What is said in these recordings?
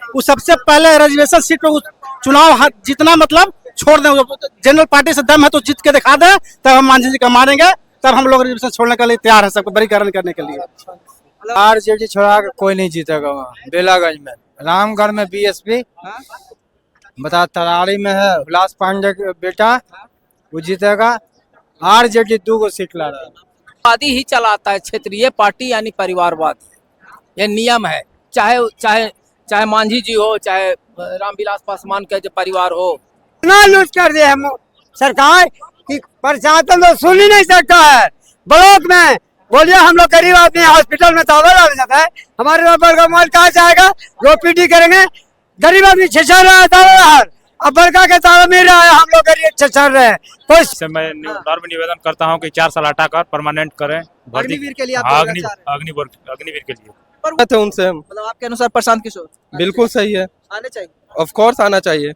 वो सबसे पहले रिजर्वेशन सीट पे चुनाव जीतना मतलब छोड़ दें। जनरल पार्टी से दम है तो जीत के दिखा दे, तब हम मांझी जी का मानेंगे, तब हम लोग रिजर्वेशन छोड़ने के लिए तैयार है, सबको बरीकरण करने के लिए। आरजेडी छोड़ा के कोई नहीं जीतेगा वहाँ बेलागंज में। रामगढ़ में बीएसपी, बता तरारी में है हुलास पांडे का बेटा, वो जीतेगा। आरजेडी 2 सीट ला रहा है। वादी ही चलाता है, क्षेत्रीय पार्टी यानी परिवारवाद, ये नियम है। चाहे चाहे चाहे मांझी जी हो, चाहे रामविलास पासवान का जो परिवार हो। इतना लूट कर दिया है सरकार कि प्रशासन तो सुन ही नहीं सकता है। ब्लॉक में बोलिए हम लोग गरीब आदमी हॉस्पिटल में ताला लग जाता है, हमारे रबर का माल कहाँ से आएगा? रोपीडी करेंगे, गरीब आदमी छिछड़ रहा है ताला, अब बड़का के ताला मिल रहा है, हम लोग गरीब छिछड़ रहे हैं। तो मैं निवेदन करता हूँ कि 4 साल हटाकर परमानेंट करें अग्निवीर के लिए आप अग्निवीर के लिए। थे उनसे हम, मतलब आपके अनुसार प्रशांत किशोर बिल्कुल सही है, आने चाहिए, ऑफ कोर्स आना चाहिए।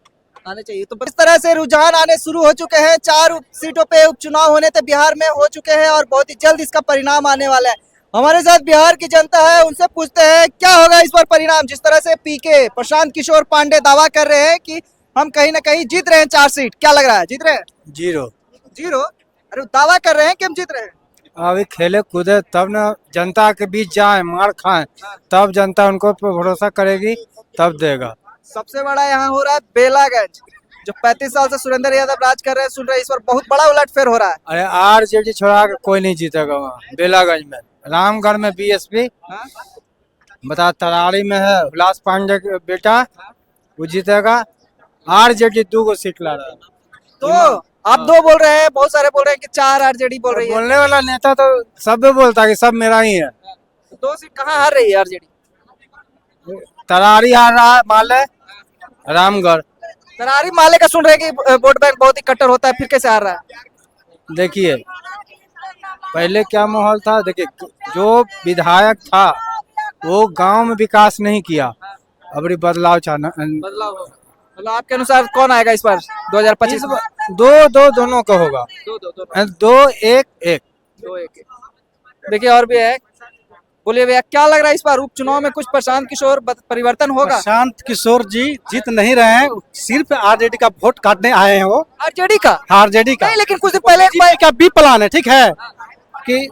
आने चाहिए। तो इस तरह से रुझान आने शुरू हो चुके हैं। 4 सीटों पे उपचुनाव होने थे बिहार में, हो चुके हैं और बहुत ही जल्द इसका परिणाम आने वाला है। हमारे साथ बिहार की जनता है, उनसे पूछते हैं क्या होगा इस बार परिणाम। जिस तरह से पीके प्रशांत किशोर पांडे दावा कर रहे हैं कि हम कहीं ना कहीं जीत रहे हैं 4 सीट, क्या लग रहा है? जीत रहे हैं? 0 अरे दावा कर रहे हैं कि हम जीत रहे हैं। अभी खेले कूदे तब न जनता के बीच जाए, मार खाएं, तब जनता उनको पे भरोसा करेगी, तब देगा। सबसे बड़ा यहाँ हो रहा है बेलागंज, जो 35 साल से सुरेंद्र यादव राज कर रहे हैं, सुन रहे हैं, इस बार बहुत बड़ा उलटफेर हो रहा है। अरे आरजेडी छोड़ा के कोई नहीं जीतेगा वहाँ बेलागंज में। रामगढ़ में बीएसपी, बता तरारी में है हुलास पांडे का बेटा, वो जीतेगा। आरजेडी 2 सीट ला रहा है। तो आप 2 बोल रहे हैं, बहुत सारे बोल रहे हैं कि 4 आरजेडी बोल रही है। बोलने वाला नेता तो सब बोलता है कि सब मेरा ही है। 2 सीट कहाँ हार रही है आरजेडी? तरारी हार रहा है, माले रामगढ़। तरारी माले का सुन रहे हैं कि वोट बैंक बहुत ही कट्टर होता है, फिर कैसे हार रहा है? देखिए पहले क्या माहौल था, देखिए जो विधायक था वो गांव में विकास नहीं किया, अब बदलाव चाहना। बदलाव हो, मतलब आपके अनुसार कौन आएगा इस बार 2025 में? दोनों का होगा। 2-1-1। देखिए और भी है, बोलिए भैया क्या लग रहा है इस बार उपचुनाव में कुछ प्रशांत किशोर परिवर्तन होगा? प्रशांत किशोर जी जीत नहीं रहे हैं, सिर्फ आरजेडी का वोट काटने आए हैं। वो आरजेडी का? आरजेडी का नहीं, लेकिन कुछ दिन पहले का बी प्लान है, ठीक है, कि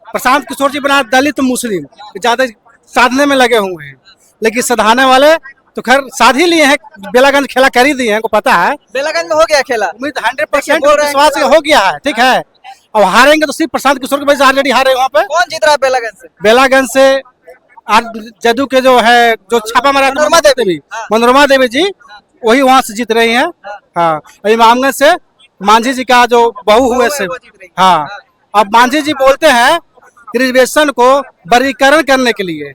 प्रशांत किशोर जी बना दलित मुस्लिम ज्यादा साधने में लगे हुए हैं, लेकिन सधाने वाले तो खैर साध ही लिए हैं। बेलागंज खेला कर ही दिए हैं, को पता है। बेलागंज में हो गया खेला, उम्मीद 100% विश्वास हो गया है, ठीक है। और हारेंगे तो सिर्फ प्रशांत किशोर की वजह से आरजेडी हारे वहाँ पे। कौन जीत रहा है बेलागंज से? बेलागंज से जदू के जो है, जो छापा मारा मनोरमा देवी जी, वही वहाँ से जीत रही हैं। हाँ, इमामगंज से मांझी जी का जो बहू हुए से, हाँ। अब मांझी जी बोलते हैं रिजर्वेशन को बरीकरण करने के लिए,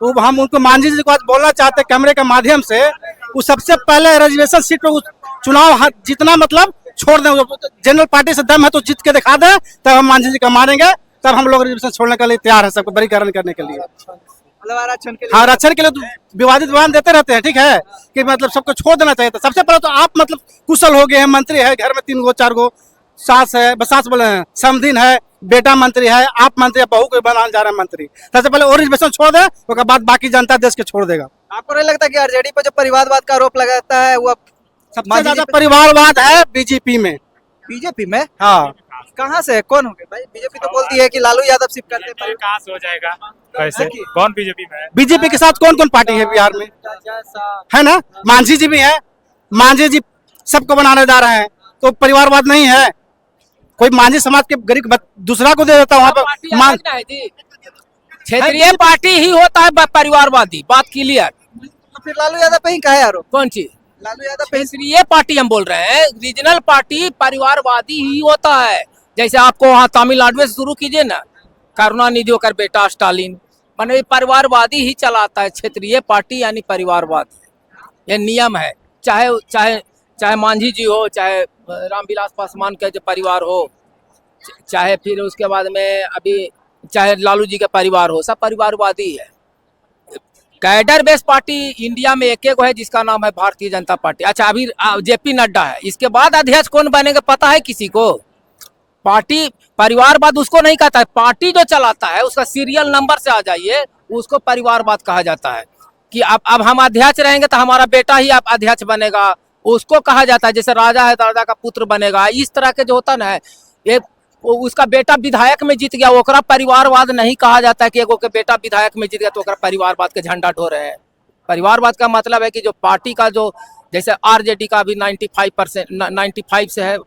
वो हम उनको मांझी जी को आज बोलना चाहते हैं कैमरे के माध्यम से, वो सबसे पहले रिजर्वेशन सीट पे चुनाव जीतना मतलब छोड़ दें। जनरल पार्टी से दम है तो जीत के दिखा दे, तब हम मांझी जी का मानेंगे, तब हम लोग रिजर्वेशन छोड़ने के लिए तैयार है, सबको बरीकरण करने के लिए। मतलब आरक्षण के लिए? हाँ, आरक्षण के लिए तो विवादित बयान देते रहते हैं, ठीक है, कि मतलब सबको छोड़ देना चाहिए था। सबसे पहले तो आप मतलब कुशल हो गए हैं, मंत्री है, घर में 3-4 सास है, सास बोले हैं, समधीन है, बेटा मंत्री है, आप मंत्री है, बहू को बनाने जा रहे हैं मंत्री। सबसे पहले और रिजर्वेशन छोड़ दे, उसके बाद बाकी जनता देश के छोड़ देगा। आपको नहीं लगता कि आरजेडी पर जो परिवारवाद का आरोप लगाता है वो सबसे ज्यादा परिवारवाद है बीजेपी में। बीजेपी में? हाँ, कहाँ से? कौन हो गए भाई? बीजेपी तो बोलती है कि लालू यादव शिफ्ट करते हैं। कहाँ से हो जाएगा? कैसे? कौन बीजेपी में है? बीजेपी के साथ कौन कौन पार्टी है बिहार में, है ना? मांझी जी भी है, मांझी जी सबको बनाने जा रहे हैं, तो परिवारवाद नहीं है। कोई मांझी समाज के गरीब दूसरा को दे देता वहाँ पर। क्षेत्रीय पार्टी ही होता है परिवारवादी, बात क्लियर। तो फिर लालू यादव पे ही कहा है आरोप? कौन चीज? लालू यादव पे? क्षेत्रीय पार्टी हम बोल रहे हैं, रीजनल पार्टी परिवारवादी ही होता है। जैसे आपको वहाँ तमिलनाडु में शुरू कीजिए ना, करुणानिधि होकर बेटा स्टालिन, माने परिवारवादी ही चलाता है। क्षेत्रीय पार्टी यानी परिवारवाद, ये नियम है। चाहे चाहे चाहे मांझी जी हो, चाहे रामविलास पासवान का जो परिवार हो, चाहे फिर उसके बाद में अभी चाहे लालू जी का परिवार हो, सब परिवारवादी है। कैडर बेस पार्टी इंडिया में एक है जिसका नाम है भारतीय जनता पार्टी। अच्छा, अभी जेपी नड्डा है, इसके बाद अध्यक्ष कौन बनेगा पता है किसी को? पार्टी परिवारवाद उसको नहीं कहता है, पार्टी जो चलाता है उसका सीरियल नंबर से आ जाइए, उसको परिवारवाद कहा जाता है। कि अब हम अध्यक्ष रहेंगे तो हमारा बेटा ही अब अध्यक्ष बनेगा, उसको कहा जाता है जैसे राजा है तो राजा का पुत्र बनेगा। इस तरह के जो होता ना है, एक उसका बेटा विधायक में जीत गया, ओकरा परिवारवाद नहीं कहा जाता है कि एगो के बेटा विधायक में जीत गया तो ओकरा परिवारवाद के झंडा ढो रहे हैं। परिवारवाद का मतलब है कि जो पार्टी का जो जैसे आरजेडी का अभी 95 से है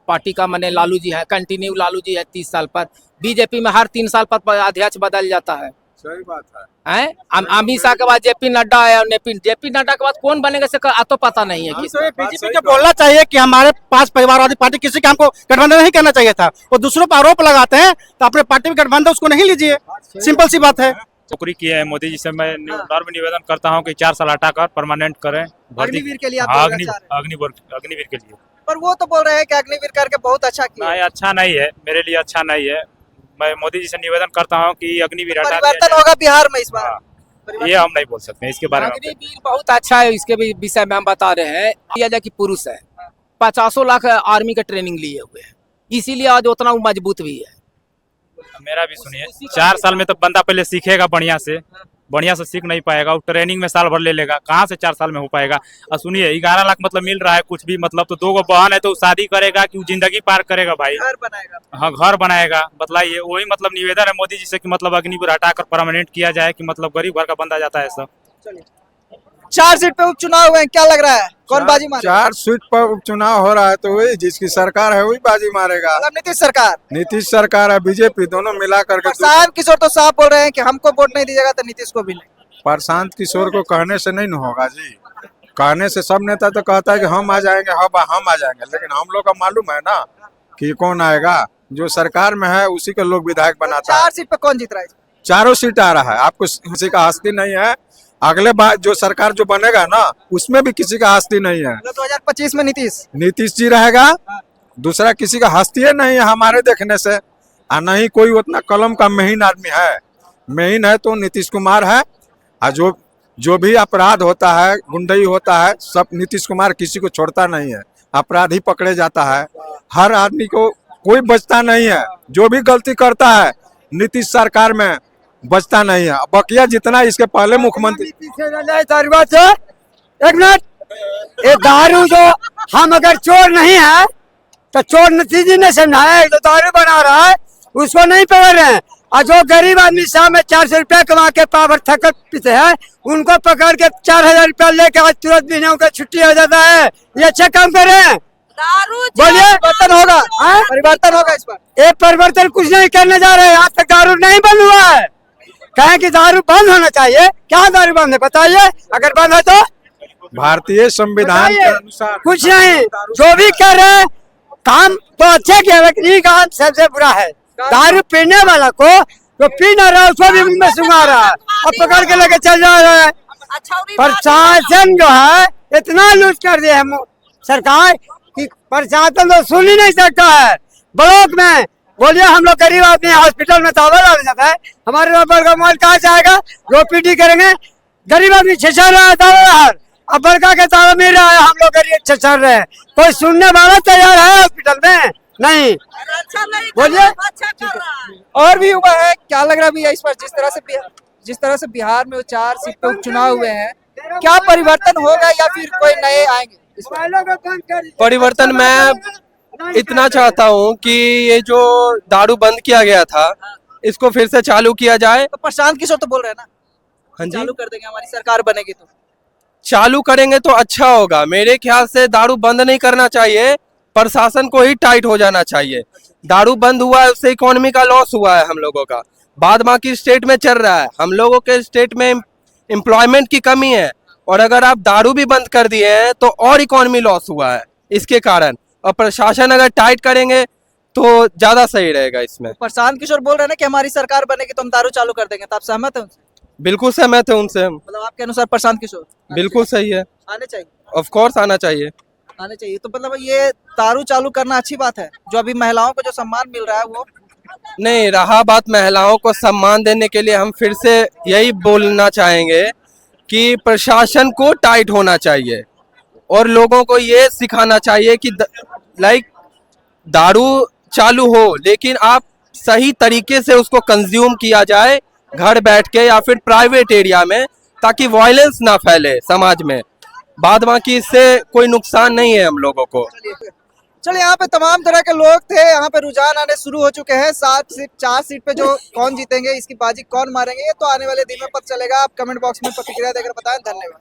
पार्टी का, माने लालू जी है, कंटिन्यू लालू जी है 30 साल पर। बीजेपी में हर 3 साल पर अध्यक्ष बदल जाता है। सही बात है। अमित शाह के बाद जेपी नड्डा है, और जेपी नड्डा के बाद कौन बनेगा से तो पता नहीं है। बीजेपी को बोलना चाहिए कि हमारे पास परिवारवादी पार्टी किसी काम को गठबंधन नहीं करना चाहिए था। वो दूसरों पर आरोप लगाते हैं तो अपने पार्टी में गठबंधन उसको नहीं लीजिए, सिंपल सी बात है। नौकरी किया है मोदी जी से मैं नम्र निवेदन करता हूँ कि 4 साल हटाकर परमानेंट करें भर्ती। अग्निवीर के लिए आप हाँ, बोलना चाह रहे अग्निवीर के लिए। पर वो तो बोल रहे हैं कि अग्निवीर करके बहुत अच्छा किया। नहीं, अच्छा नहीं है, मेरे लिए अच्छा नहीं है। मैं मोदी जी से निवेदन करता हूँ कि अग्निवीर हटा दिया परिवर्तन जाए। होगा बिहार में इस बार। हाँ, ये हम नहीं बोल सकते इसके बारे में। अग्निवीर बहुत अच्छा है, इसके भी विषय में हम बता रहे हैं। यह कि पुरुष है, 50 लाख आर्मी का ट्रेनिंग लिए हुए हैं, इसीलिए आज उतना वो मजबूत भी है। मेरा भी सुनिए, 4 साल में तो बंदा पहले सीखेगा बढ़िया से सीख नहीं पाएगा, वो ट्रेनिंग में साल भर ले लेगा, कहाँ से 4 साल में हो पाएगा। और सुनिए 11 लाख मतलब मिल रहा है कुछ भी, मतलब तो 2 गो बहन है तो शादी करेगा कि जिंदगी पार करेगा भाई, घर बनाएगा। हाँ घर बनाएगा। बतलाइए, वही मतलब निवेदन है मोदी जी से कि मतलब अग्निवीर हटाकर परमानेंट किया जाए कि मतलब गरीब घर का बंदा जाता है सब। 4 सीट पे उपचुनाव हुए हैं, क्या लग रहा है कौन बाजी मारेगा? 4 सीट पर उपचुनाव हो रहा है तो वही जिसकी सरकार है वही बाजी मारेगा। मतलब नीतीश सरकार, नीतीश सरकार है बीजेपी, दोनों मिला करके। प्रशांत किशोर तो साफ बोल रहे हैं कि हमको वोट नहीं दीजिएगा तो नीतीश को भी नहीं। प्रशांत किशोर को कहने से नहीं न होगा जी, कहने से सब नेता तो कहता है कि हम आ जाएंगे, हम आ जाएंगे, लेकिन हम लोग का मालूम है ना कि कौन आएगा। जो सरकार में है उसी को लोग विधायक बनाता है। 4 सीट पे कौन जीत रहा है? 4 सीट आ रहा है, आपको किसी का हस्ती नहीं है। अगले बार जो सरकार जो बनेगा ना उसमें भी किसी का हस्ती नहीं है। 2025 में नीतीश जी रहेगा, दूसरा किसी का हस्ती नहीं है हमारे देखने से। और नहीं कोई उतना कलम का महीन आदमी है, महीन है तो नीतीश कुमार है। और जो भी अपराध होता है, गुंडई होता है, सब नीतीश कुमार किसी को छोड़ता नहीं है, अपराधी पकड़े जाता है। हर आदमी को कोई बचता नहीं है, जो भी गलती करता है नीतीश सरकार में बचता नहीं है। बकिया जितना इसके पहले मुख्यमंत्री। एक मिनट, ये दारू जो हम अगर चोर नहीं है तो चोर नतीजे ने समझाया, जो दारू बना रहा है उसको नहीं पकड़ रहे हैं। और जो गरीब आदमी शाम में 400 रुपया कमा के पावर थकत पीते हैं उनको पकड़ के 4000 रुपया लेके आज तुरंत महीनों का छुट्टी हो जाता है। ये अच्छा काम कर रहे हैं। बोलिए परिवर्तन होगा, परिवर्तन होगा इस बार। ये परिवर्तन कुछ नहीं करने जा रहे हैं, आज तक दारू नहीं बंद हुआ है। कहें कि दारू बंद होना चाहिए, क्या दारू बंद है बताइए, अगर बंद है तो भारतीय संविधान के अनुसार कुछ नहीं। जो भी कर रहे हैं काम तो अच्छे किया, लेकिन ये काम सबसे बुरा है। दारू पीने वाला को जो पी ना रहा है उसको भी मुंह में सुंघा रहा है और पकड़ के लेके चल जा रहा है। प्रशासन जो है इतना लूट कर दिया है सरकार कि प्रशासन तो सुन ही नहीं सकता है। ब्लॉक में बोलिए हम लोग गरीब आदमी हॉस्पिटल में ताला डाल जाता है, हमारे बड़का मोबाइल कहाँ से आएगा? जो पीटी करेंगे, गरीब आदमी छछर रहा है ताला, अब बड़का के ताला मिल रहा है, हम लोग गरीब छछर रहे हैं। कोई सुनने वाला तैयार है हॉस्पिटल में? नहीं। बोलिए और भी हुआ है, क्या लग रहा है भैया इस पर? जिस तरह से बिहार में 4 सीट पे उपचुनाव हुए हैं, क्या परिवर्तन होगा या फिर कोई नए आएंगे इस पर? परिवर्तन मैं इतना चाहता हूँ कि ये जो दारू बंद किया गया था इसको फिर से चालू किया जाए। तो प्रशांत किशोर तो बोल रहे हैं ना हाँ जी, चालू कर देंगे, हमारी सरकार बनेगी तो चालू करेंगे तो अच्छा होगा। मेरे ख्याल से दारू बंद नहीं करना चाहिए, प्रशासन को ही टाइट हो जाना चाहिए। दारू बंद हुआ है उससे इकोनॉमी का लॉस हुआ है हम लोगों का, बाद बाकी स्टेट में चल रहा है, हम लोगों के स्टेट में एम्प्लॉयमेंट की कमी है। और अगर आप दारू भी बंद कर दिए हैं तो और इकोनॉमी लॉस हुआ है इसके कारण। और प्रशासन अगर टाइट करेंगे तो ज्यादा सही रहेगा इसमें। प्रशांत किशोर बोल रहे हैं ना कि हमारी सरकार बनेगी तो हम दारू चालू कर देंगे, तो आप सहमत हैं उनसे? बिल्कुल सहमत है उनसे हम। मतलब आपके अनुसार प्रशांत किशोर बिल्कुल सही है, आने चाहिए, ऑफ कोर्स आना चाहिए। आने चाहिए। तो मतलब ये दारू चालू करना अच्छी बात है, जो अभी महिलाओं को जो सम्मान मिल रहा है वो नहीं रहा। बात महिलाओं को सम्मान देने के लिए हम फिर से यही बोलना चाहेंगे कि प्रशासन को टाइट होना चाहिए और लोगों को ये सिखाना चाहिए कि लाइक दारू चालू हो लेकिन आप सही तरीके से उसको कंज्यूम किया जाए घर बैठ के या फिर प्राइवेट एरिया में, ताकि वायलेंस ना फैले समाज में। बाद बाकी इससे कोई नुकसान नहीं है हम लोगों को। चलिए यहाँ पे तमाम तरह के लोग थे, यहाँ पे रुझान आने शुरू हो चुके हैं। 4 सीट पे जो कौन जीतेंगे, इसकी बाजी कौन मारेंगे, ये तो आने वाले दिन में पता चलेगा। आप कमेंट बॉक्स में प्रतिक्रिया देकर बताएं। धन्यवाद।